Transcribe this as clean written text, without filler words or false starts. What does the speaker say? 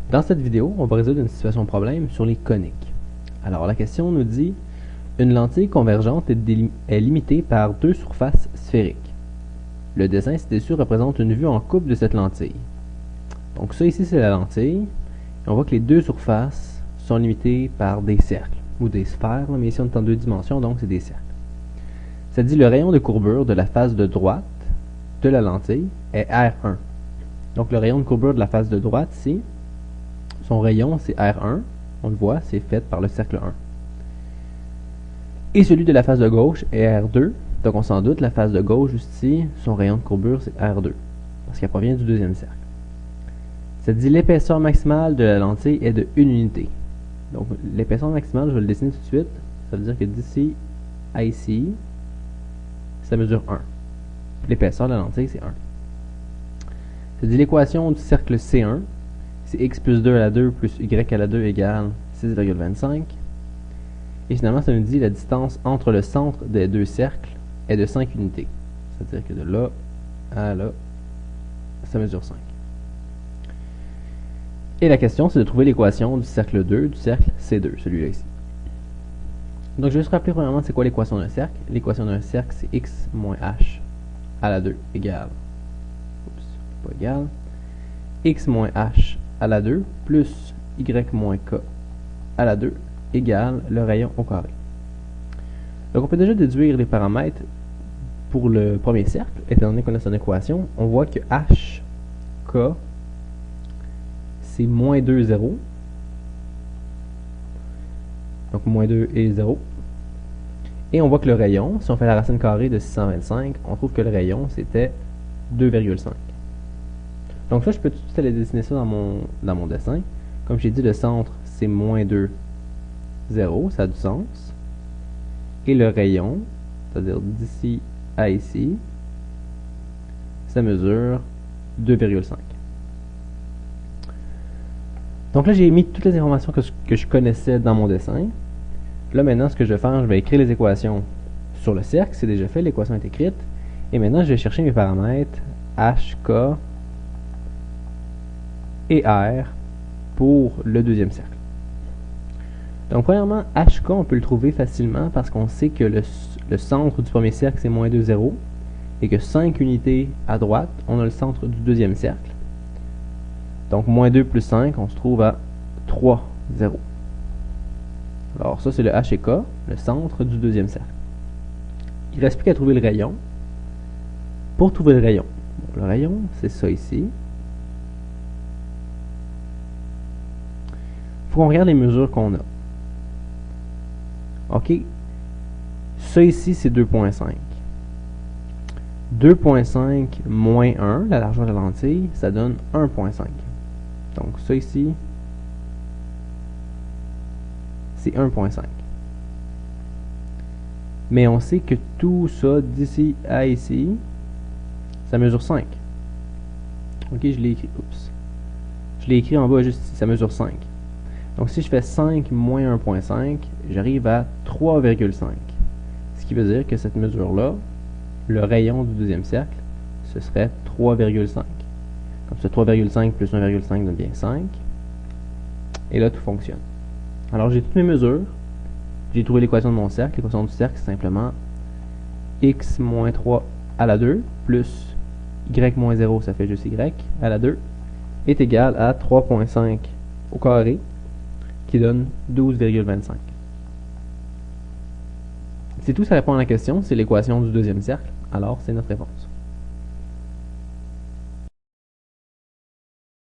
Dans cette vidéo, on va résoudre une situation problème sur les coniques. Alors la question nous dit une lentille convergente est limitée par deux surfaces sphériques. Le dessin ci-dessus représente une vue en coupe de cette lentille. Donc ça ici c'est la lentille. Et on voit que les deux surfaces sont limitées par des cercles ou des sphères, mais ici on est en deux dimensions, donc c'est des cercles. Ça dit le rayon de courbure de la face de droite de la lentille est R1. Donc le rayon de courbure de la face de droite ici, son rayon c'est R1, on le voit, c'est fait par le cercle 1. Et celui de la face de gauche est R2, donc on s'en doute, la face de gauche ici, son rayon de courbure c'est R2, parce qu'elle provient du deuxième cercle. Ça dit l'épaisseur maximale de la lentille est de 1 unité. Donc l'épaisseur maximale, je vais le dessiner tout de suite, ça veut dire que d'ici à ici, ça mesure 1. L'épaisseur de la lentille c'est 1. Ça dit l'équation du cercle C1, c'est x plus 2 à la 2 plus y à la 2 égale 6,25. Et finalement, ça nous dit la distance entre le centre des deux cercles est de 5 unités. C'est-à-dire que de là à là, ça mesure 5. Et la question, c'est de trouver l'équation du cercle 2, du cercle C2, celui-là ici. Donc, je vais juste rappeler premièrement c'est quoi l'équation d'un cercle. L'équation d'un cercle, c'est x moins h à la 2 égale, pas égal, x moins h à la 2 plus y moins k à la 2 égale le rayon au carré. Donc on peut déjà déduire les paramètres pour le premier cercle, étant donné qu'on a son équation. On voit que h, k, c'est moins 2, 0. Donc moins 2 et 0. Et on voit que le rayon, si on fait la racine carrée de 625, on trouve que le rayon c'était 2,5. Donc ça, je peux tout de suite aller dessiner ça dans mon dessin. Comme j'ai dit, le centre, c'est moins 2, 0, ça a du sens. Et le rayon, c'est-à-dire d'ici à ici, ça mesure 2,5. Donc là, j'ai mis toutes les informations que je connaissais dans mon dessin. Là, maintenant, ce que je vais faire, je vais écrire les équations sur le cercle. C'est déjà fait, l'équation est écrite. Et maintenant, je vais chercher mes paramètres h, k, et R pour le deuxième cercle. Donc premièrement, HK, on peut le trouver facilement parce qu'on sait que le centre du premier cercle c'est moins 2, 0 et que 5 unités à droite, on a le centre du deuxième cercle. Donc moins 2 plus 5, on se trouve à 3, 0. Alors ça c'est le H et K, le centre du deuxième cercle. Il ne reste plus qu'à trouver le rayon. Pour trouver le rayon, le rayon c'est ça ici. On regarde les mesures qu'on a. OK. Ça ici, c'est 2.5. 2.5 moins 1, la largeur de la lentille, ça donne 1.5. Donc ça ici, c'est 1.5. Mais on sait que tout ça, d'ici à ici, ça mesure 5. OK, je l'ai écrit. Oups. Je l'ai écrit en bas juste ici, ça mesure 5. Donc si je fais 5 moins 1.5, j'arrive à 3,5. Ce qui veut dire que cette mesure-là, le rayon du deuxième cercle, ce serait 3,5. Comme ça, 3,5 plus 1,5 donne bien 5. Et là, tout fonctionne. Alors j'ai toutes mes mesures. J'ai trouvé l'équation de mon cercle. L'équation du cercle, c'est simplement x moins 3 à la 2 plus y moins 0, ça fait juste y à la 2, est égal à 3,5 au carré, qui donne 12,25. C'est tout, ça répond à la question, c'est l'équation du deuxième cercle, alors c'est notre réponse.